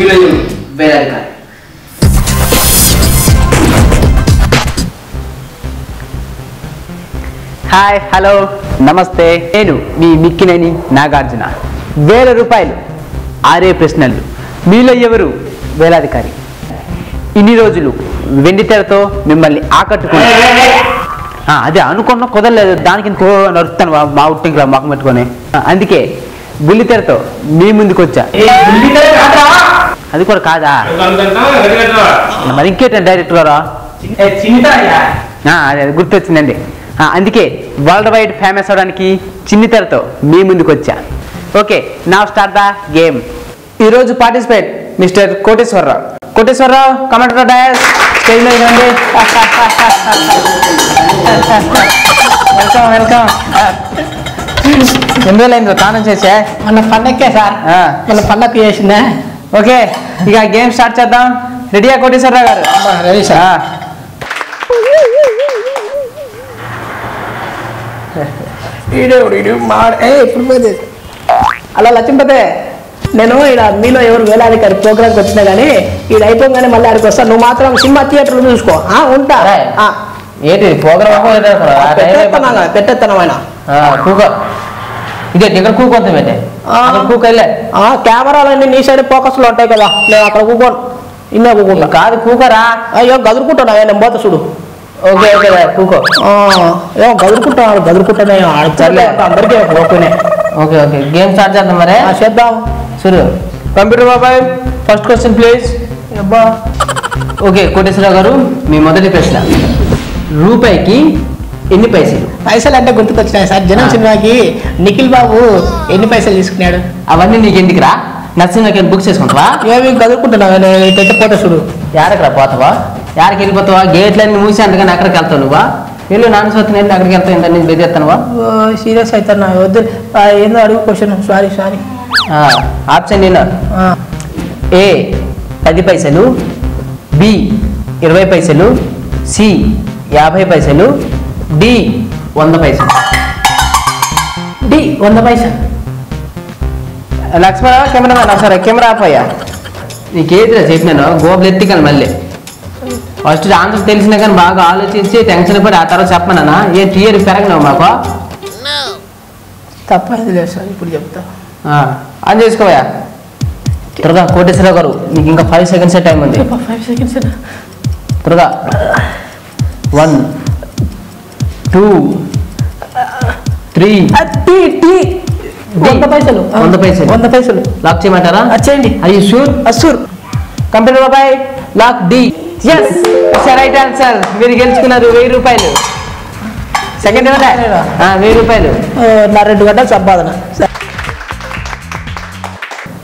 విలయం వేలాధికారి. Hi, hello, నమస్తే. నేను మీ మిక్కినేని నాగార్జున. 1000 రూపాయలు 6 ప్రశ్నలు. మీలో ఎవరు వేలాధికారి? ఇన్ని రోజులు వెండి తెరతో మిమ్మల్ని ఆకట్టుకుని అదే అనుకున్న కుదరలేదు, దానికి నడుస్తాను మా ఉట్టింట్లో మొఖం పెట్టుకొని. అందుకే బుల్లి తెరతో మీ ముందుకు వచ్చా. అది కూడా కాదా? మరి ఇంకేంటండి డైరెక్టర్ గారు? అదే గుర్తొచ్చిందండి. అందుకే వరల్డ్ వైడ్ ఫేమస్ అవడానికి చిన్ని తెరతో మీ ముందుకు వచ్చా. Okay, now start the game. ఈరోజు participate mister Koteswara Rao. Koteswara Rao, commenter dais stage మీద రండి. Welcome welcome. ఎన్ని రోజులైందో తానం చేసా? మన పండక్కే సార్, మన పండగ చేసిందా? ఓకే, ఇక గేమ్ స్టార్ట్ చేద్దాం. రెడీయా కోటేశ్వరరావు గారు? Ready sir. అలా లక్ష్మీపతే, నేను ఇక్కడ మీలో ఎవరు వేలాధికారి ప్రోగ్రామ్కి వచ్చినా కానీ ఇక్కడ అయిపోగానే మళ్ళీ ఆడికి వస్తా. నువ్వు మాత్రం సినిమా థియేటర్లో చూసుకో. ఉంటా. ఏంటి ప్రోగ్రామ్ పెట్టేస్తాను ఆయన కూకో. ఇదే ఇక్కడ కూకొంత పెట్టే కూకెళ్ళే. కెమెరాలన్నీ నీ సైడ్ ఫోకస్లో ఉంటాయి కదా, నేను అక్కడ కూకోను. ఇన్నే కూకుంటా. కాదు కూకరా. అయ్యో గదురుకుంటాను, నేను పోతా చూడు. ఓకే ఓకే కూకో. ఏమో గదురుకుంటానే అందరికీ ఓకేనే. ఓకే ఓకే, గేమ్ స్టార్ట్ చేద్దాం మరి. చేద్దాం. సరే, కంప్యూటర్ బాబాయ్, ఫస్ట్ క్వశ్చన్ ప్లీజ్. అబ్బా. ఓకే కోటేశ్వరరావు గారు, మీ మొదటి ప్రశ్న. రూపాయికి ఎన్ని పైసలు? పైసలు అంటే గుర్తుకొచ్చినాయి సార్. జనం సినిమాకి నిఖిల్ బాబు ఎన్ని పైసలు తీసుకున్నాడు? అవన్నీ నీకు ఎందుకురా? నచ్చిన బుక్ చేసుకుంటావా? ఏమి గదురుకుంటున్నావు? పోతా చూడు. యాడకరా పోతావా? యాడకి వెళ్ళిపోతావా? గేట్లన్నీ మూసి అందుకని అక్కడికి వెళ్తావు నువ్వా? వెళ్ళు, నాన్న స్వత్తి నేను అక్కడికి వెళ్తావు. ఇంత నేను బెదిరేస్తానువా? సీరియస్ అవుతున్నా, వద్దు. ఏందో అడుగు క్వశ్చన్. సారీ. ఆప్షన్ నేను. ఏ 10 పైసలు, బి 20 పైసలు, సి 50 పైసలు, డి 100 పైసలు. డి 100 పైసలు. లక్ష్మణ కెమెరా సరే కెమెరా ఆపోయా. నీకేదిరా చెప్పినాను, గోబులు ఎత్తికాను మళ్ళీ. ఫస్ట్ ఆన్సర్ తెలిసినా కానీ బాగా ఆలోచించి టెన్షన్ పడి ఆ తర్వాత చెప్పమన్నా. ఏ టీయర్ పెరగనావు మాకు? తప్పైంది లేదు సార్, ఇప్పుడు చెప్తా. ఆన్ చేసుకోవా త్వరగా. కోటేశ్వరరావు గారు, మీకు ఇంకా 5 సెకండ్స్ టైం ఉంది. 5 సెకండ్స్ త్వరగా. 1 2 3. 100 పైసలు. 100 పైసలు. 100 పైసలు. లాక్ చేయమంటారా? చేయండి. అది షూర్. అసూర్. కంప్యూటర్ బాబాయ్, lock D. Yes, right answer. మీరు గెలుచుకున్నారు 1000 రూపాయలు. సెకండ్ 1000 రూపాయలు. నా 2 గంటల సంపాదన.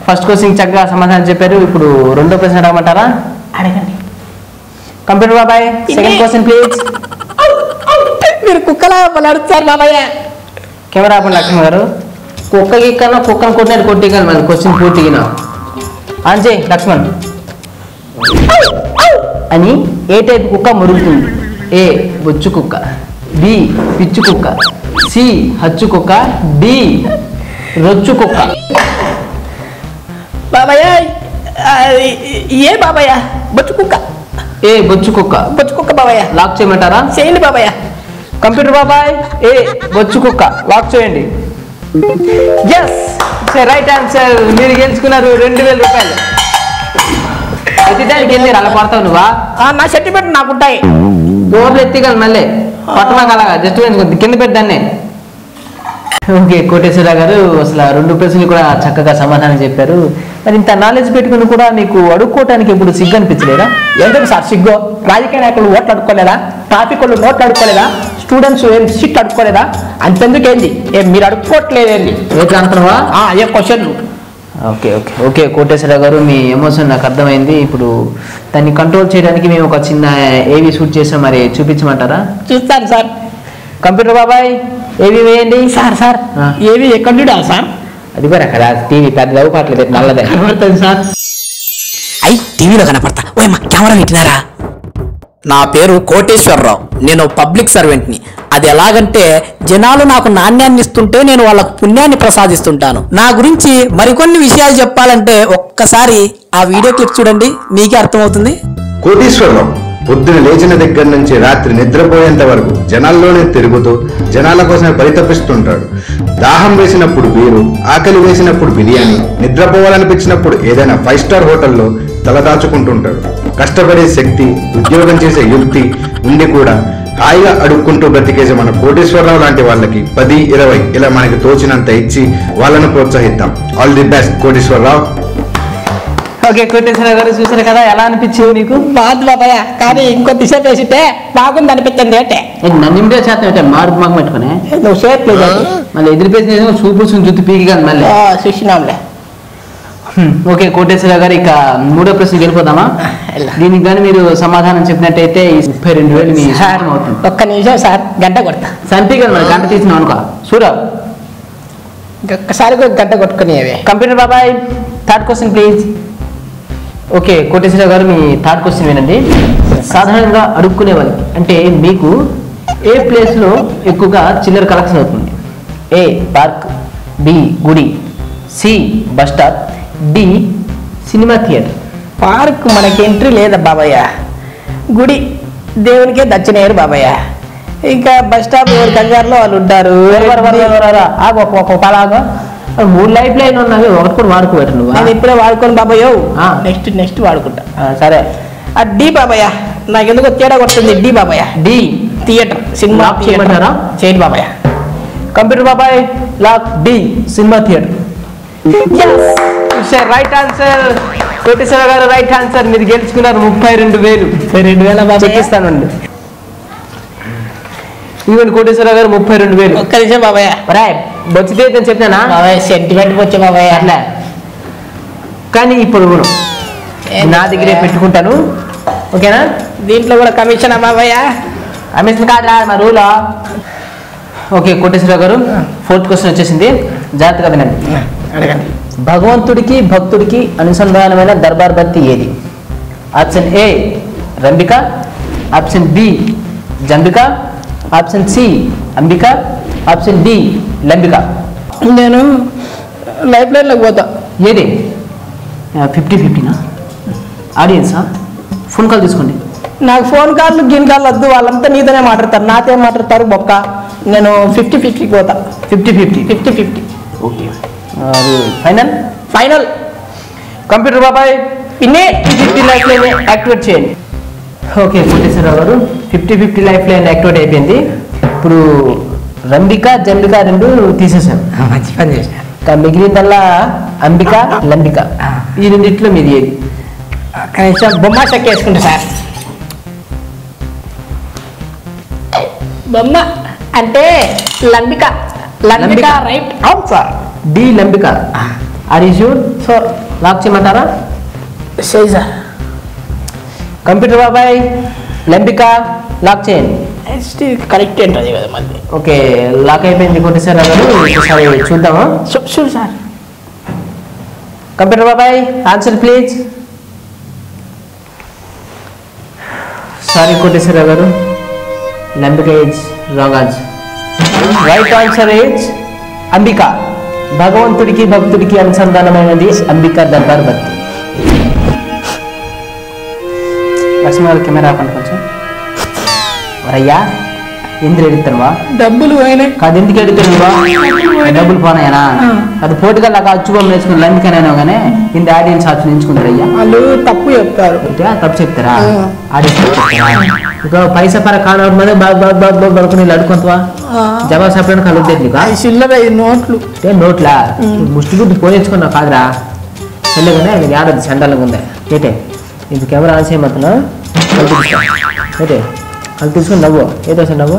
ఫస్ట్ క్వశ్చన్ చక్కగా సమాధానం చెప్పారు. ఇప్పుడు రెండో ప్రశ్న అడగమంటారా? అడగండి. కంప్యూటర్ బాబాయ్, సెకండ్ క్వశ్చన్ ప్లీజ్. మీరు కుక్కలా అడుగుతారు బాబాయ్. కెమెరా ఆపండి లక్ష్మణ్ గారు. కుక్కకి కన్నా కుక్కను కొట్టినట్టు కొట్టిగాను మన క్వశ్చన్ పూర్తిగా. ఆన్ చేయి లక్ష్మణ్. అని ఏ టైప్ కుక్క మురుగుతుంది? ఏ బొచ్చు కుక్క, బి పిచ్చు కుక్క, సి హచ్చు కుక్క, డి రొచ్చు కుక్క. బాబాయ్ ఏ బాబాయ్? బొచ్చు కుక్క. ఏ బొచ్చు కుక్క. బొచ్చు కుక్క బాబాయ్. లాక్ చేయమంటారా? చేయండి బాబాయ్. కంప్యూటర్ బాబాయ్, ఏ బొచ్చు కుక్క. లాక్ చేయండి. Yes, right answer. మీరు గెలుచుకున్నారు 2000 రూపాయలు. ఎత్తిదానికి వెళ్ళి అలా పడతావు నువ్వా? నా సర్టిఫికెట్ నాకుంటాయి. గోర్లు ఎత్తిగలరు మళ్ళీ పట్టణం అలాగా జస్ట్ కింద పెద్దాన్ని. ఓకే కోటేశ్వరరావు గారు, అసలు 2 ప్రశ్నలు కూడా చక్కగా సమాధానం చెప్పారు. మరి ఇంత నాలెడ్జ్ పెట్టుకుని కూడా మీకు అడుక్కోవటానికి ఇప్పుడు సిగ్గు అనిపించలేదా? ఎందుకు సార్ సిగ్గు? రాజకీయ నాయకులు ఓట్లు అడుక్కోలేదా? ట్రాఫిక్ వాళ్ళు నోట్లు అడుక్కోలేదా? స్టూడెంట్స్ ఏం సీట్ అడుక్కోలేదా? అంతెందుకేంది మీరు అడుక్కోవట్లేదేంది? ఏ ప్రాంతమా? ఏ క్వశ్చన్లు. ఓకే ఓకే ఓకే కోటేశ్వరరావు గారు, మీ ఎమోషన్ నాకు అర్థమైంది. ఇప్పుడు దాన్ని కంట్రోల్ చేయడానికి మేము ఒక చిన్న ఏవి షూట్ చేసాం, మరి చూపించమంటారా? చూస్తాను సార్. కంప్యూటర్ బాబాయ్, ఏవి వేయండి. సార్ ఏవి ఎక్కడ సార్? అది కూడా అక్కడ టీవీ పెద్ద లవ్ పాటలు పెట్టి నల్లదే కనబడుతుంది సార్. అయ్యి టీవీలో కనపడతా. ఓయమ్మా కెమెరా పెట్టినారా? నా పేరు కోటేశ్వరరావు. నేను పబ్లిక్ సర్వెంట్ని. అది ఎలాగంటే జనాలు నాకు నాణ్యాన్ని ఇస్తుంటే నేను వాళ్ళకు పుణ్యాన్ని ప్రసాదిస్తుంటాను. నా గురించి మరికొన్ని విషయాలు చెప్పాలంటే ఒక్కసారి ఆ వీడియో క్లిప్ చూడండి, మీకే అర్థమవుతుంది. కోటీశ్వరరావు పొద్దున లేచిన దగ్గర నుంచి రాత్రి నిద్రపోయేంత వరకు జనాల్లోనే తిరుగుతూ జనాల కోసమే పరితపిస్తుంటాడు. దాహం వేసినప్పుడు బీరు, ఆకలి వేసినప్పుడు బిర్యానీ, నిద్రపోవాలనిపించినప్పుడు ఏదైనా 5 స్టార్ హోటల్లో తలదాచుకుంటుంటాడు. కష్టపడే శక్తి, ఉద్యోగం చేసే యుక్తి ఉండి కూడా హాయిగా అడుక్కుంటూ బ్రతికేసే మన కోటీశ్వరరావు లాంటి వాళ్ళకి 10, 20 ఇలా మనకి తోచినంత ఇచ్చి వాళ్ళను ప్రోత్సహిద్దాం. All the best Koteeswara Rao. Okay Koteswara గారు, చూసారు కదా, ఎలా అనిపించింది మీకు? బాగుంది బాబాయ్, కానీ ఇంకొద్ది సేపు వేసితే బాగుంది అనిపించింది. అంటే నన్ను ఇంటే చేస్తాం మార్పు మాకు పెట్టుకుని నువ్వు చేయట్లేదు. మళ్ళీ ఎదిరిపేసి సూపర్ జుత్తు పీకి కాదు మళ్ళీ. చూసినాంలే. ఓకే కోటేశ్వర గారు, ఇక 3వ ప్రశ్నకి వెళ్ళిపోదామా? దీనికి కానీ మీరు సమాధానం చెప్పినట్టయితే ఈ 32,000 మీ సొంతం అవుతుంది. ఒక్క నిమిషం సార్, గంట కొడతా. సంపి కదా మరి, గంట తీసినాం అనుకో. సూరవ్ ఒక్కసారి గంట కొట్టుకుని కంప్యూటర్ బాబాయ్, 3rd question please. Okay Koteswara గారు, మీ 3rd క్వశ్చన్ వినండి. సాధారణంగా అడుక్కునే వాళ్ళకి అంటే మీకు ఏ ప్లేస్లో ఎక్కువగా చిల్లర కలెక్షన్ అవుతుంది? ఏ పార్క్, బి గుడి, C bus stop, D cinema theatre. Park మనకి ఎంట్రీ లేదా బాబయ్య, గుడి దేవునికే దచ్చినేరు బాబయ్య, ఇంకా బస్ స్టాప్ ఎవరి కంగారులో వాళ్ళు ఉంటారు. అలాగా 3 లైఫ్ లైన్ ఉన్నవి, ఒకటి కూడా వాడుకోబెట్టు నువ్వు. నేను ఇప్పుడే వాడుకోను బాబయ్య, నెక్స్ట్ వాడుకుంటా. సరే ఆ డి బాబయ్య, నాకు ఎందుకో తేడా కొడుతుంది. డి బాబయ్య, డి థియేటర్, సినిమా చేయమంటారా? చేయండి బాబయ్య. కంప్యూటర్ బాబాయ్, lock D cinema theatre. Right answer Koteswara garu, right answer. మీరు గెలుచుకున్నారు 32,000. 32,000 చెప్పిస్తానండి. ఇవ్వండి కోటేశ్వర గారు, 32,000. ఒక్క నిమిషం బాబయ్య. బొచ్చితే చెప్పినానా బాబయ్య, సెంటిమెంట్ వచ్చే బాబయ్య. అట్లా కానీ ఇప్పుడు నా దగ్గరే పెట్టుకుంటాను, ఓకేనా? దీంట్లో కూడా కమిషన్ బాబయ్య? కమిషన్ కాదు మా రూల్. ఓకే కోటేశ్వర గారు, 4th క్వశ్చన్ వచ్చేసింది, జాగ్రత్తగా వినండి. అడగండి. భగవంతుడికి భక్తుడికి అనుసంధానమైన దర్బార్ బంతి ఏది? ఆప్షన్ ఏ రంబిక, ఆప్షన్ బి జంబిక, ఆప్షన్ సి అంబిక, ఆప్షన్ డి లంబిక. నేను లైఫ్ లైన్లోకి పోతా. ఏది? 50-50నా? ఆడియన్సా? ఫోన్ కాల్ తీసుకోండి. నాకు ఫోన్ కాళ్ళు గిన్ కాళ్ళు వద్దు, వాళ్ళంతా నీతోనే మాట్లాడతారు, నాతో ఏం మాట్లాడతారు బొక్క. నేను 50-50 పోతా. 50-50. Okay, final. ఫైనల్. కంప్యూటర్ బాబాయ్, ఇన్నే 50 లైఫ్ లైన్ యాక్టివేట్ చేయండి. ఓకే కోటేశ్వరరావు గారు, 50-50 లైఫ్ లైన్ యాక్టివేట్ అయిపోయింది. ఇప్పుడు రంబిక జంబిక 2 తీసేసాం. మంచి పని చేసిన. మిగిలిందల్లా అంబిక లంబిక. ఈ రెండిట్లో మీది ఏది? కనీసం బొమ్మ చెక్క వేసుకుంటా సార్. బొమ్మ అంటే లంబిక. లంబిక రైట్. అవును సార్. డి లంబిక. Are you sure? So lock చేయమంటారా? సరే సార్. కంప్యూటర్ బాబాయ్, లంబిక లాక్ చేయండి. కరెక్ట్ ఏంటది కదా మళ్ళీ. ఓకే, లాక్ అయిపోయింది కోటేశ్వరరావు గారు. ఒకసారి చూద్దామా? Sure sir. కంప్యూటర్ బాబాయ్, ఆన్సర్ ప్లీజ్. సారీ కోటేశ్వరరావు గారు, లంబిక is wrong answer. Right answer is అంబిక. భగవంతుడికి భక్తుడికి అనుసంధానమైనది అంబిక దర్బార్ బంతి. లక్ష్మీ గారు కెమెరా ఆపండి కొంచెం. వరయ్యా, ఎందుకు ఎడుతానువా? డబ్బులు పోయినాయి. కాదు, ఎందుకు ఎడుతానువా? డబ్బులు పోనాయనా? అది పోటీగా నాకు అచ్చుకోమని నేర్చుకుని లంబికనైనా కానీ ఇంత ఆడియన్స్ ఆప్షన్ ఎంచుకుంటారు. అయ్యా వాళ్ళు తప్పు చెప్తారు. తప్పు చెప్తారా? ఆడియన్స్ చెప్తారా? ఇక పైసా పర కానవడం మీద బాగా పడుకుని అడుకుంటావా? జవాబు చెప్పడానికి కలుగుతుంది. చిల్లర నోట్లు. నోట్లా ముష్టి గుడ్డి పోయించుకున్నావు కాదురా? చెల్లగానే అది ఆడదు, చండాలంగా ఉందా? ఏటే ఇది కెమెరా ఆన్ చేయమంటున్నా? ఏటే అది తీసుకుని నవ్వు. ఏదో సార్ నవ్వు.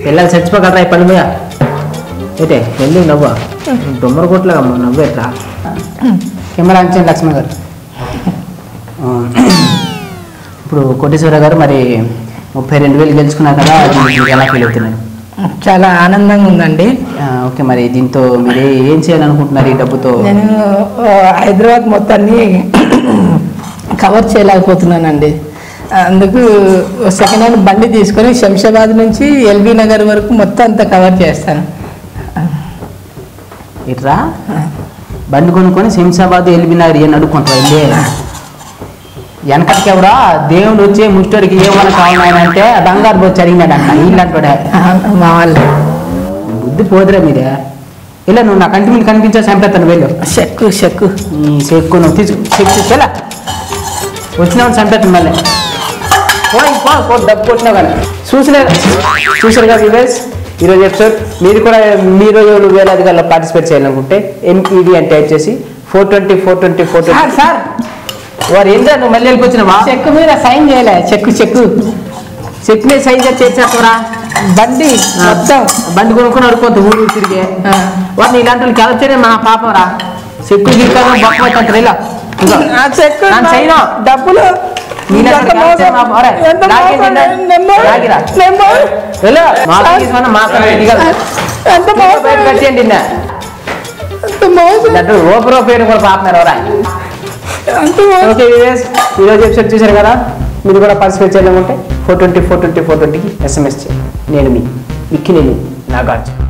పిల్లలు చచ్చిపోగలరా ఈ పని మీద? ఏటే వెళ్ళి నవ్వు. దొమ్మర కొట్లా నవ్వు ఎట్లా? కెమెరా ఆన్ చేయండి లక్ష్మణ్ గారు. ఇప్పుడు కోటేశ్వర గారు, మరి 32,000 గెలుచుకున్నారు కదా, మీరు ఎలా ఫీల్ అవుతున్నారు? చాలా ఆనందంగా ఉందండి. ఓకే, మరి దీంతో మీరు ఏం చేయాలనుకుంటున్నారు ఈ డబ్బుతో? నేను హైదరాబాద్ మొత్తాన్ని కవర్ చేయలేకపోతున్నానండి. అందుకు సెకండ్ హ్యాండ్ బండి తీసుకొని శంషాబాద్ నుంచి ఎల్బీ నగర్ వరకు మొత్తం అంతా కవర్ చేస్తాను. ఇట్రా బండి కొనుక్కొని శంషాబాద్ ఎల్బీ నగర్ ఏ నడుకుంటారు వెళ్ళి వెనకటికి ఎవరా దేవుడు వచ్చే ముష్టడికి ఏమన్నా కావాలంటే బంగారు బొచ్చి అడిగినాడంట వీళ్ళంటాడే మా వాళ్ళు బుద్ధి పోదురా మీరే ఇలా నువ్వు నా కంటి మీద కనిపించే చంపేస్తాను వెళ్ళు చెక్కు చెక్కు చెక్కు నువ్వు తీసుకెళ్ళా వచ్చినావు చంపేస్తాను మళ్ళీ డబ్బు కొట్టినావు కానీ చూసారు కదా వ్యూవర్స్ ఈరోజు ఎపిసోడ్ మీరు కూడా మీరు వేలాదిగా పార్టిసిపేట్ చేయాలనుకుంటే ఎంఈడి అని టైప్ చేసి 420 సార్ వారు ఏంటో నువ్వు మళ్ళీ వెళ్ళిపోచ్చినావా చెక్కు మీద సైన్ చేయలే చెక్కు చెక్ మీద సైన్ చేసేస్తారా బండి మొత్తం బండి కొనుక్కొని అడుకోవద్దు ఊరు తిరిగి వారిని ఇలాంటి వాళ్ళు కలిపితేనే మన పాపం రా చెక్కు గిక్కాను బొక్క ఇలా చెక్కు చైనా డబ్బులు ఓపెరో పేరు కూడా పాపన్నారు ఎవరా ఓకే ఈరోజు ఎపిసోడ్ చూసారు కదా మీరు కూడా పార్టిసిపేట్ చేయాలనుకుంటే 420 420 420కి SMS చేయండి. నేను మీ మిక్కినేని నాగార్జున.